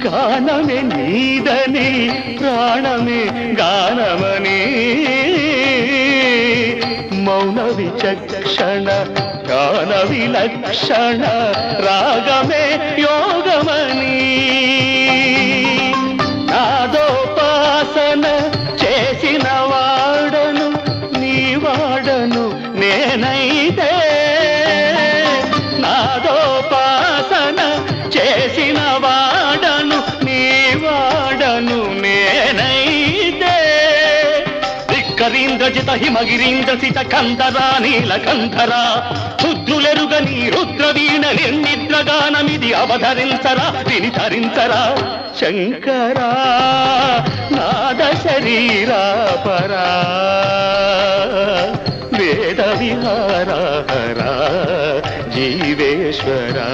గానమే నీదని ప్రాణమే గానమని మౌన విచక్షణ గాన విలక్షణ రాగమే యోగమని నాదోపాసన చేసిన వాడను నీ వాడను నేనైతే నాదోపాసన చేసిన వాడను నీ వాడను నేనైతే ధిక్కరీంద్రజిత హిమగిరీంద్రసిత కంధరా నీలకంధరా రుద్రులెరుగని రుద్రవీణ నిర్నిద్రగానమిది అవధరించరా విని ధరించరా శంకరా నాద శరీరా పరా వేద విహార జీవేశ్వరా